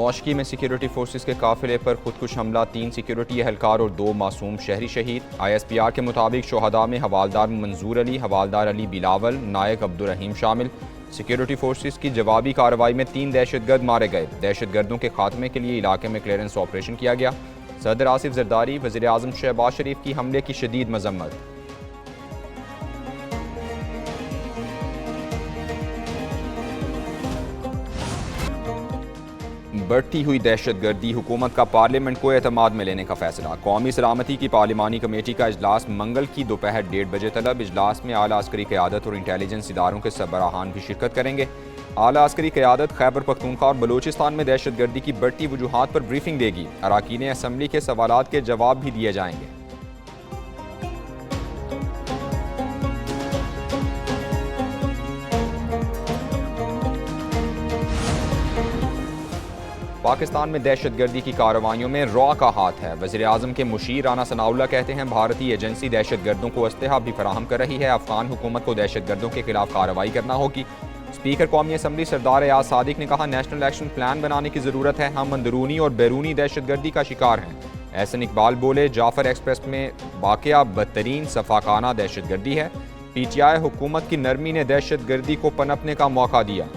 नौशकी में security forces के काफिले पर खुदकुश हमला, 3 सिक्योरिटी एहलकार और 2 मासूम शहरी शहीद। ISPR के मुताबिक शोहदा में हवालदार मंजूर अली, हवालदार अली बिलावल, नायक अब्दुर्रहीम शामिल। सिक्योरिटी फोर्सेस की जवाबी कार्रवाई में 3 दहशतगर्द मारे गए। दहशतगर्दों के खात्मे के लिए इलाके में क्लियरेंस ऑपरेशन किया गया। सदर आसिफ जरदारी, वज़ीर आज़म शहबाज शरीफ की हमले की शदीद मजम्मत। बढ़ती हुई दहशतगर्दी, हुकूमत का पार्लियामेंट को एतमाद में लेने का फैसला। कौमी सलामती की पार्लिमानी कमेटी का इजलास मंगल की दोपहर 1:30 बजे तलब। इजलास में आला अस्करी क़यादत और इंटेलिजेंस इदारों के सरबराहान भी शिरकत करेंगे। आला अस्करी क़यादत खैबर पख्तूनख्वा और बलूचिस्तान में दहशतगर्दी की बढ़ती वजूहात पर ब्रीफिंग देगी। अरकान असम्बली के सवालात के जवाब भी दिए जाएंगे। पाकिस्तान में दहशतगर्दी की कार्रवाइयों में रॉ का हाथ है। वज़ीर आज़म के मुशीर राना सनाउल्लाह कहते हैं भारतीय एजेंसी दहशतगर्दों को अस्लहा भी फराहम कर रही है। अफगान हुकूमत को दहशतगर्दों के खिलाफ कार्रवाई करना होगी। स्पीकर कौमी असम्बली सरदार एयाज सादिक ने कहा, नेशनल एक्शन प्लान बनाने की ज़रूरत है। हम अंदरूनी और बैरूनी दहशतगर्दी का शिकार हैं। एहसन इकबाल बोले, जाफर एक्सप्रेस में वाक़या बदतरीन सफाकाना दहशतगर्दी है। PTI हुकूमत की नरमी ने दहशतगर्दी को पनपने का मौका दिया।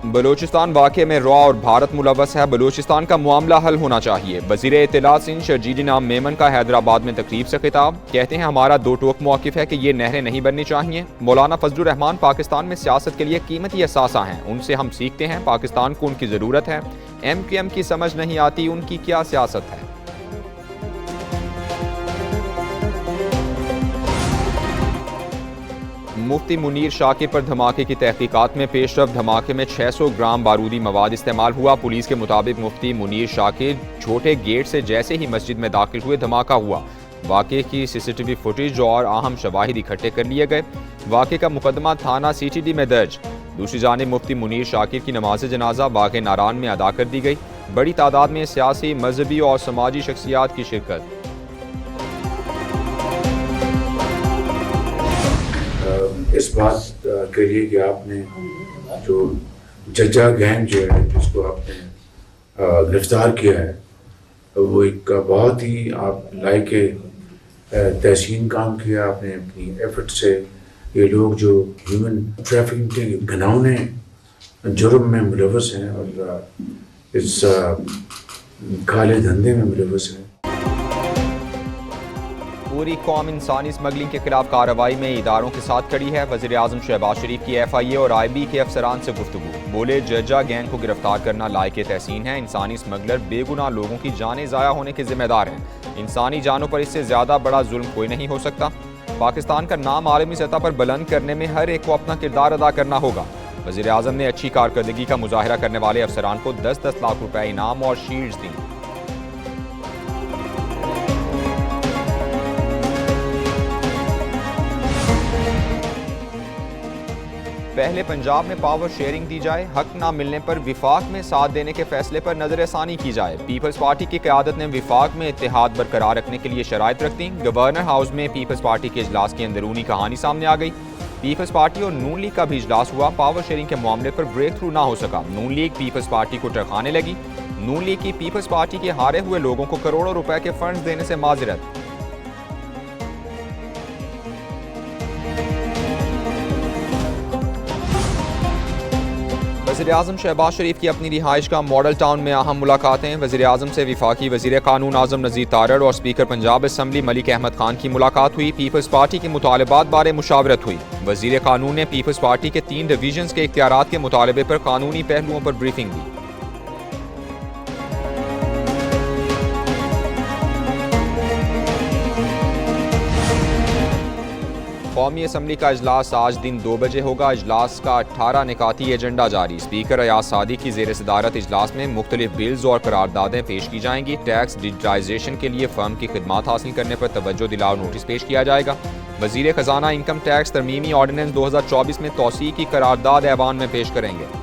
बलूचिस्तान वाक़े में रॉ और भारत मुलव्वस है। बलूचिस्तान का मामला हल होना चाहिए। वज़ीर इत्तलात सिंध शरजील इनाम मेमन का हैदराबाद में तकरीब से खिताब। कहते हैं, हमारा दो टोक मौक़िफ़ है कि ये नहरें नहीं बननी चाहिए। मौलाना फजलुर रहमान पाकिस्तान में सियासत के लिए कीमती असासा हैं। उनसे हम सीखते हैं। पाकिस्तान को उनकी ज़रूरत है। MQM की समझ नहीं आती उनकी क्या सियासत है। मुफ्ती मुनीर शाकिर पर धमाके की तहकीकात में पेशरफ। धमाके में 600 ग्राम बारूदी मवाद इस्तेमाल हुआ। पुलिस के मुताबिक मुफ्ती मुनीर शाकिर छोटे गेट से जैसे ही मस्जिद में दाखिल हुए धमाका हुआ। वाक़े की CCTV फुटेज और अहम शवाहिद इकट्ठे कर लिए गए। वाक़े का मुकदमा थाना CTD में दर्ज। दूसरी जानिब मुफ्ती मुनीर शाकिर की नमाज जनाजा बाग़ नारान में अदा कर दी गई। बड़ी तादाद में सियासी, मजहबी और समाजी शख्सियात की शिरकत। इस बात के लिए कि आपने जो जज्जा गैंग जो है जिसको आपने गिरफ्तार किया है, वो एक बहुत ही आप लायक तहसीन काम किया आपने अपनी एफर्ट से। ये लोग जो ह्यूमन ट्रैफिकिंग के घिनौने जुर्म में मुलव्वस हैं और इस काले धंधे में मुलव्वस हैं। पूरी कौम इंसानी स्मगलिंग के खिलाफ कार्रवाई में इदारों के साथ खड़ी है। वज़ीर आज़म शहबाज शरीफ की FIA और IB के अफसरान से गुफ्तगू। बोले, जज्जा गैंग को गिरफ्तार करना लायक तहसीन है। इंसानी स्मगलर बेगुनाह लोगों की जानें ज़ाया होने के जिम्मेदार हैं। इंसानी जानों पर इससे ज़्यादा बड़ा जुल्म कोई नहीं हो सकता। पाकिस्तान का नाम आलमी सतह पर बुलंद करने में हर एक को अपना किरदार अदा करना होगा। वज़ीर आज़म ने अच्छी कारकर्दगी का मुजाहरा करने वाले अफसरान को 10-10 लाख रुपए इनाम और शील्ड्स दी। पहले पंजाब में पावर शेयरिंग दी जाए। हक ना मिलने पर विफाक में साथ देने के फैसले पर नजरसानी की जाए। पीपल्स पार्टी की क़यादत ने विफाक में इत्तेहाद बरकरार रखने के लिए शराइत रख दी। गवर्नर हाउस में पीपल्स पार्टी के इजलास की अंदरूनी कहानी सामने आ गई। पीपल्स पार्टी और नून लीग का भी इजलास हुआ। पावर शेयरिंग के मामले पर ब्रेक थ्रू ना हो सका। नून लीग पीपल्स पार्टी को टरखाने लगी। नून लीग की पीपल्स पार्टी के हारे हुए लोगों को करोड़ों रुपए के फंड देने से माजरत। वज़ीर आज़म शहबाज शरीफ की अपनी रिहाइश का मॉडल टाउन में अहम मुलाकातें। वज़ीर आज़म से वफाकी वज़ीर कानून आज़म नज़ीर तारड़ और स्पीकर पंजाब असम्बली मलिक अहमद खान की मुलाकात हुई। पीपल्स पार्टी के मुतालबात बारे मुशावरत हुई। वज़ीर कानून ने पीपल्स पार्टी के 3 डिवीजन्स के इख्तियारात के मुतालबे पर कानूनी पहलुओं पर ब्रीफिंग दी। कौमी असम्बली का इजलास आज दिन 2 बजे होगा। इजलास का 18 निकाती एजेंडा जारी। स्पीकर एयाज सादिक की ज़ेर सदारत इजलास में मुख्तलिफ बिल्स और करारदादें पेश की जाएंगी। टैक्स डिजिटाइजेशन के लिए फर्म की खिदमात हासिल करने पर तवज्जो दिलाओ नोटिस पेश किया जाएगा। वज़ीर ख़जाना इनकम टैक्स तरमीमी ऑर्डिनेंस 2024 में तौसीक़ की करारदाद ऐवान में पेश करेंगे।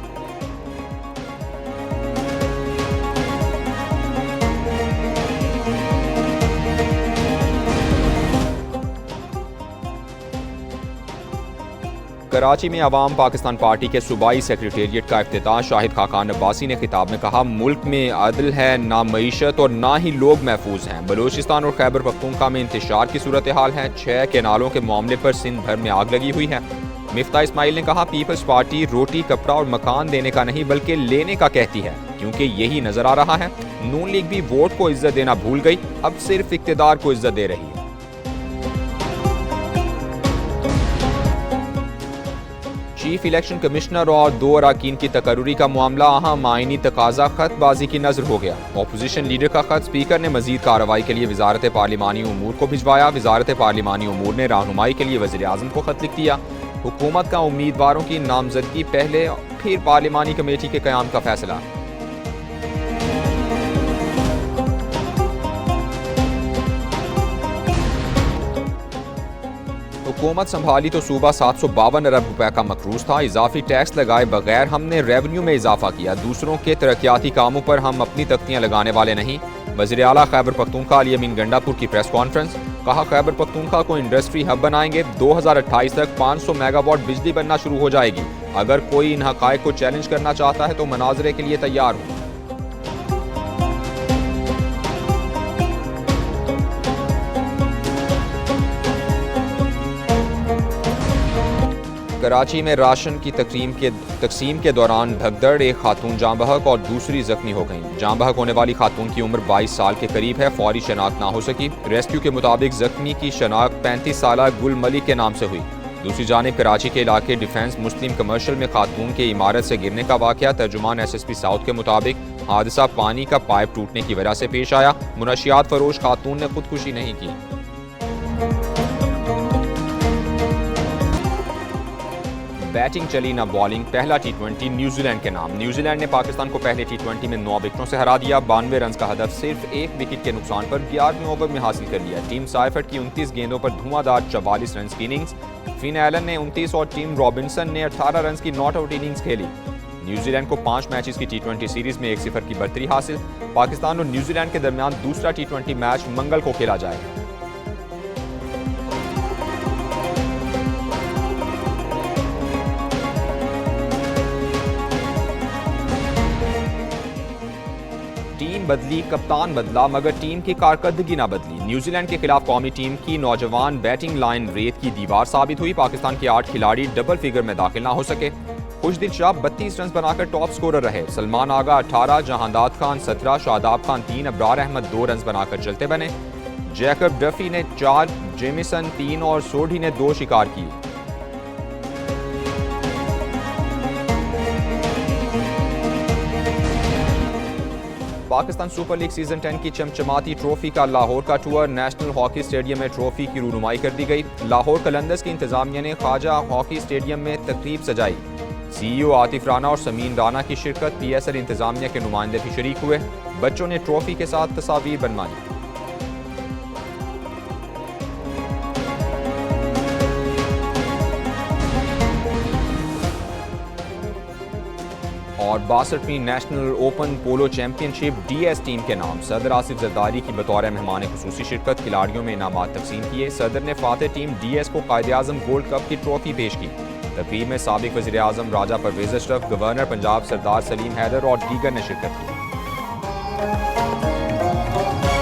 कराची में अवाम पाकिस्तान पार्टी के सूबाई सेक्रेटेरिएट का इफ्तिताह शाहिद खाकान अब्बासी ने खिताब में कहा, मुल्क में अदल है, ना मईशत और ना ही लोग महफूज हैं। बलूचिस्तान और खैबर पख्तूनख्वा में इंतशार की सूरत हाल है। 6 केनालों के मामले पर सिंध भर में आग लगी हुई है। मिफ्ता इस्माइल ने कहा, पीपल्स पार्टी रोटी, कपड़ा और मकान देने का नहीं बल्कि लेने का कहती है, क्योंकि यही नजर आ रहा है। नून लीग भी वोट को इज्जत देना भूल गई, अब सिर्फ इक्तदार को इज्जत दे रही है। चीफ इलेक्शन कमिश्नर और 2 अरकान की तकर्रुरी का मामला अहम आईनी तकाजा खतबाजी की नजर हो गया। अपोजिशन लीडर का खत स्पीकर ने मजीद कार्रवाई के लिए वजारत पार्लिमानी उमूर को भिजवाया। वजारत पार्लिमानी उमूर ने रहनुमाई के लिए वज़ीर आज़म को खत लिख दिया। हुकूमत का उम्मीदवारों की नामजदगी पहले फिर पार्लिमानी कमेटी के क़याम का फैसला। हुकूमत संभाली तो सूबा 752 अरब रुपए का मकरूज था। इजाफी टैक्स लगाए बगैर हमने रेवेन्यू में इजाफा किया। दूसरों के तरक्याती कामों पर हम अपनी तख्तियां लगाने वाले नहीं। वज़ीर आला खैबर पख्तूनख्वा अली अमीन गंडापुर की प्रेस कॉन्फ्रेंस। कहा, खैबर पख्तूनख्वा को इंडस्ट्री हब बनाएंगे। 2028 तक 500 मेगावाट बिजली बनना शुरू हो जाएगी। अगर कोई इन हक़ाइक़ को चैलेंज करना चाहता है तो मनाजरे के लिए तैयार हूँ। कराची में राशन की तकसीम के दौरान भगदड़, एक खातून जाँ बहक और दूसरी जख्मी हो गईं। जाँ बहक होने वाली खातून की उम्र 22 साल के करीब है। फौरी शनाख्त ना हो सकी। रेस्क्यू के मुताबिक जख्मी की शनाख्त 35 साला गुल मलिक के नाम से हुई। दूसरी जानिब कराची के इलाके डिफेंस मुस्लिम कमर्शियल में खातून के इमारत से गिरने का वाक़या। तर्जुमान SSP साउथ के मुताबिक हादसा पानी का पाइप टूटने की वजह से पेश आया। मुनशियात फरोश खातून ने खुदकुशी नहीं की। बैटिंग चली न बॉलिंग। पहला T20 न्यूजीलैंड के नाम। न्यूजीलैंड ने पाकिस्तान को पहले T20 में 9 विकेटों से हरा दिया। 92 रन का हदफ सिर्फ 1 विकेट के नुकसान पर 11वें ओवर में हासिल कर लिया। टीम साइफर्ट की 29 गेंदों पर धुआंधार 44 रन की इनिंग्स। फिन एलन ने 29 और टीम रॉबिन्सन ने 18 रन की नॉट आउट इनिंग्स खेली। न्यूजीलैंड को 5 मैचेस की T20 सीरीज में 1-0 की बढ़तरी हासिल। पाकिस्तान और न्यूजीलैंड के दरमियान दूसरा T20 मैच मंगल को खेला जाएगा। टीम बदली, कप्तान बदला, मगर टीम की कारकर्दगी ना बदली। न्यूजीलैंड के खिलाफ कौमी टीम की नौजवान बैटिंग लाइन रेत की दीवार साबित हुई। पाकिस्तान के 8 खिलाड़ी डबल फिगर में दाखिल ना हो सके। खुशदिल शाह 32 रन बनाकर टॉप स्कोरर रहे। सलमान आगा 18, जहांदाद खान 17, शादाब खान 3, अब्रार अहमद 2 रन बनाकर चलते बने। जैकब डफी ने 4, जेमिसन 3 और सोढी ने 2 शिकार किए। पाकिस्तान सुपर लीग सीजन 10 की चमचमाती ट्रॉफी का लाहौर का टूर। नेशनल हॉकी स्टेडियम में ट्रॉफी की रूनुमाई कर दी गई। लाहौर कलंदर्स की इंतजामिया ने ख्वाजा हॉकी स्टेडियम में तकरीब सजाई। CEO आतिफ राना और समीन राना की शिरकत। PSL इंतजामिया के नुमाइंदे भी शरीक हुए। बच्चों ने ट्रॉफी के साथ तस्वीर बनवाई। और 62वीं नेशनल ओपन पोलो चैंपियनशिप DS टीम के नाम। सदर आसिफ जरदारी की बतौर मेहमान खुसूसी शिरकत। खिलाड़ियों में इनामात तकसीम किए। सदर ने फातेह टीम DS को कायद-ए-आज़म गोल्ड कप की ट्रॉफी पेश की। तकरीब में साबिक वज़ीर आज़म राजा परवेज़ अशरफ, गवर्नर पंजाब सरदार सलीम हैदर और दीगर ने शिरकत की।